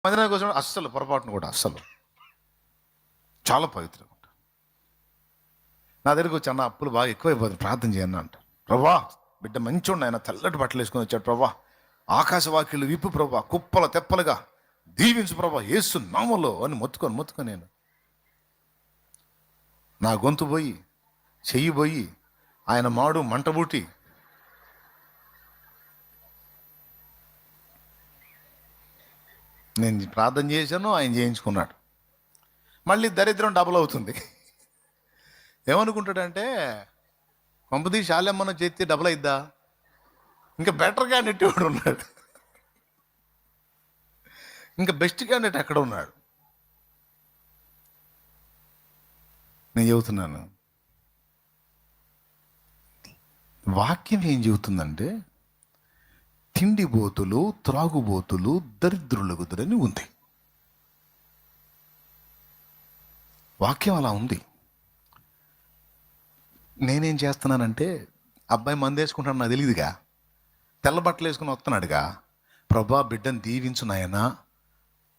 మందిరానికి వచ్చినప్పుడు అస్సలు పొరపాటును కూడా అస్సలు చాలా పవిత్రంగా ఉంటారు. నా దగ్గరికి వచ్చి అన్న అప్పులు బాగా ఎక్కువైపోతుంది ప్రార్థన చేయను అంట. ప్రభా బిడ్డ మంచోండి, ఆయన తెల్లటి బట్టలు వేసుకొని వచ్చాడు ప్రభా, ఆకాశవాక్యులు విప్పు ప్రభా, కుప్పల తెప్పలుగా దీవించు ప్రభా యేసు నామములో అని మొత్తుకొని నేను నా గొంతు పోయి చెయ్యి పోయి ఆయన మాడు మంటబూటి నేను ప్రార్థన చేశాను, ఆయన చేయించుకున్నాడు. మళ్ళీ దరిద్రం డబుల్ అవుతుంది. ఏమనుకుంటాడంటే పంపది శాలెమ్మను చేస్తే డబుల్ అయిద్దా, ఇంకా బెటర్ క్యాండిడేట్ ఎవడు ఉన్నాడు, ఇంకా బెస్ట్ క్యాండిడేట్ ఎక్కడ ఉన్నాడు. నేను చెబుతున్నాను, వాక్యం ఏం చెబుతుందంటే తిండిబోతులు త్రాగుబోతులు దరిద్రులగుదురని ఉంది. వాక్యం అలా ఉంది. నేనేం చేస్తున్నానంటే అబ్బాయి మందు వేసుకుంటాను నాకు తెలియదుగా, తెల్ల బట్టలు వేసుకుని వస్తున్నాడుగా, ప్రభా బిడ్డను దీవించు నాయనా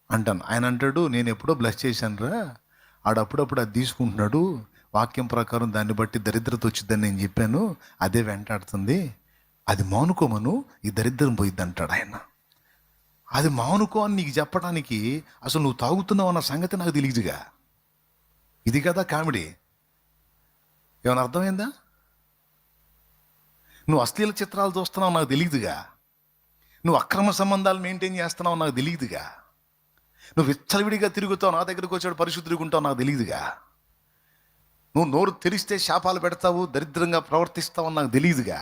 అంటాను. ఆయన అంటాడు నేను ఎప్పుడో బ్లెస్ చేశాను రా, ఆడప్పుడప్పుడు అది తీసుకుంటున్నాడు, వాక్యం ప్రకారం దాన్ని బట్టి దరిద్రత వచ్చిందని నేను చెప్పాను, అదే వెంటాడుతుంది, అది మానుకోమను ఈ దరిద్రం పోయిద్ది అంటాడు ఆయన. అది మానుకో అని నీకు చెప్పడానికి అసలు నువ్వు తాగుతున్నావు అన్న సంగతి నాకు తెలియదుగా. ఇది కదా కామెడీ. ఏమైనా అర్థమైందా? నువ్వు అశ్లీల చిత్రాలు చూస్తున్నావు నాకు తెలియదుగా, నువ్వు అక్రమ సంబంధాలు మెయింటైన్ చేస్తున్నావు నాకు తెలియదుగా, నువ్వు విచ్చలవిడిగా తిరుగుతావు, నా దగ్గరకు వచ్చాడు పరిశుద్ధుడుకుంటావు నాకు తెలియదుగా, నువ్వు నోరు తెరిస్తే శాపాలు పెడతావు దరిద్రంగా ప్రవర్తిస్తావు నాకు తెలియదుగా.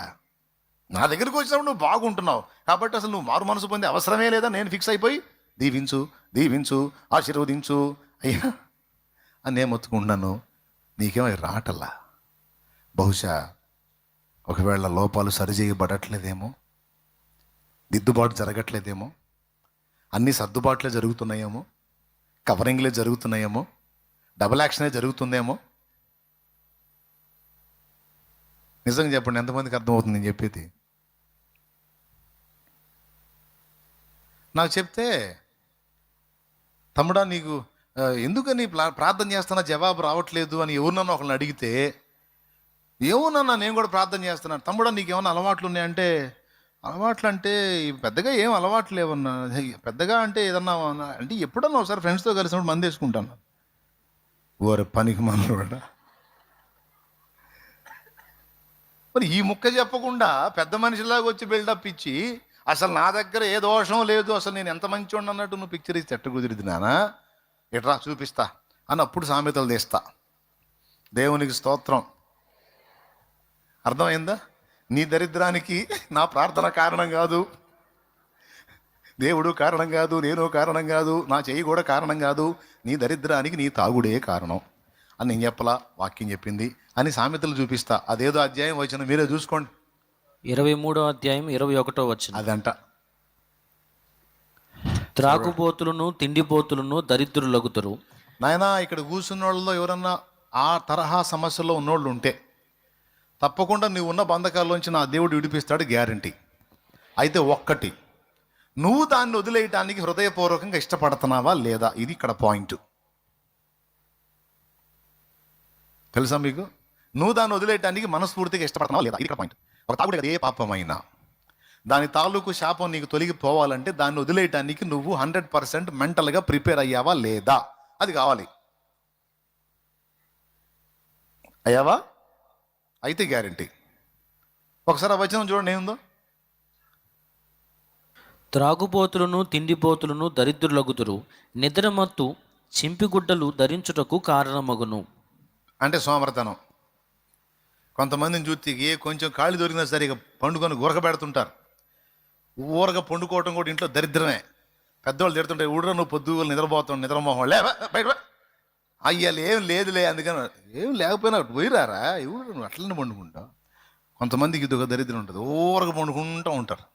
నా దగ్గరకు వచ్చినప్పుడు నువ్వు బాగుంటున్నావు కాబట్టి అసలు నువ్వు మారు మనసు పొందే అవసరమే లేదా, నేను ఫిక్స్ అయిపోయి దీవించు ఆశీర్వదించు అయ్యా అని నేను మొత్తుకుంటున్నాను. నీకేమో రాటల్లా. బహుశా ఒకవేళ లోపాలు సరిచేయబడట్లేదేమో, దిద్దుబాటు జరగట్లేదేమో, అన్ని సర్దుబాట్లే జరుగుతున్నాయేమో, కవరింగ్లే జరుగుతున్నాయేమో, డబుల్ యాక్షనే జరుగుతుందేమో. నిజంగా చెప్పండి, ఎంతమందికి అర్థమవుతుంది నేను చెప్పేది? నాకు చెప్తే తమ్ముడా నీకు ఎందుకని ప్రార్థన చేస్తున్నా జవాబు రావట్లేదు అని ఎవరినన్నా ఒకళ్ళని అడిగితే, ఏమోనన్నా నేను కూడా ప్రార్థన చేస్తున్నాను, తమ్ముడా నీకు ఏమన్నా అలవాట్లు ఉన్నాయంటే, అలవాట్లు అంటే పెద్దగా ఏం అలవాట్లు లేవన్నా, పెద్దగా అంటే ఏదన్నా అంటే ఎప్పుడన్నా ఒకసారి ఫ్రెండ్స్తో కలిసినప్పుడు మంది వేసుకుంటాను. ఓరే పనికి మనోడా, మరి ఈ ముక్క చెప్పకుండా పెద్ద మనిషిలాగా వచ్చి బిల్డప్ ఇచ్చి అసలు నా దగ్గర ఏ దోషం లేదు, అసలు నేను ఎంత మంచివాడిని అన్నట్టు నువ్వు పిక్చర్ ఇస్తే ఎట్ట కుదిరిద్ది నానా, ఎట్రా చూపిస్తా అని అప్పుడు సామెతలు తీస్తా. దేవునికి స్తోత్రం. అర్థమైందా? నీ దరిద్రానికి నా ప్రార్థన కారణం కాదు, దేవుడు కారణం కాదు, నేను కారణం కాదు, నా చెయ్యి కూడా కారణం కాదు, నీ దరిద్రానికి నీ తాగుడే కారణం అని నేను చెప్పలా, వాక్యం చెప్పింది అని సామెతలు చూపిస్తా. అదేదో అధ్యాయం వచ్చిన మీరే చూసుకోండి, 23వ అధ్యాయం 21వ వచనం. అదంట త్రాగుబోతులను తిండిపోతులను దరిద్రులగుతురు. నాయనా ఇక్కడ కూర్చున్న వాళ్ళలో ఎవరన్నా ఆ తరహా సమస్యలో ఉన్నోళ్ళు ఉంటే తప్పకుండా నువ్వు ఉన్న బంధకాల్లోంచి నా దేవుడు విడిపిస్తాడు, గ్యారంటీ. అయితే ఒక్కటి, నువ్వు దాన్ని వదిలేయటానికి హృదయపూర్వకంగా ఇష్టపడుతున్నావా లేదా, ఇది ఇక్కడ పాయింట్. తెలుసా మీకు? నువ్వు దాన్ని వదిలేయటానికి మనస్ఫూర్తిగా ఇష్టపడుతున్నావా లేదా, ఇది ఇక్కడ పాయింట్. ఒక తాగుడు ఏ పాపమైనా దాని తాలూకు శాపం నీకు తొలగిపోవాలంటే దాన్ని వదిలేయటానికి నువ్వు 100% మెంటల్గా ప్రిపేర్ అయ్యావా లేదా, అది కావాలి. అయ్యావా? అయితే గ్యారంటీ. ఒకసారి ఆ వచనం చూడండి ఏముందో. త్రాగుబోతులను తిండిపోతులను దరిద్రులగుతురు, నిద్రమత్తు చింపిగుడ్డలు ధరించుటకు కారణమగును. అంటే సోమరతనం. కొంతమందిని చూస్తే ఏ కొంచెం ఖాళీ దొరికినా సరే ఇక పండుకొని గురకబెడుతుంటారు. ఊరగా పండుకోవటం కూడా ఇంట్లో దరిద్రమే. పెద్దవాళ్ళు తిడుతుంటే ఊడరా నువ్వు పొద్దు నిద్రపోతావు, నిద్రమోహం లే బయట అయ్యాలి ఏం లేదులే, అందుకని ఏం లేకపోయినా పోయిరారా ఎవరు నువ్వు అట్లనే పండుకుంటావు. కొంతమందికి ఇది ఒక దరిద్రం ఉంటుంది, ఊరగా పండుకుంటూ ఉంటారు.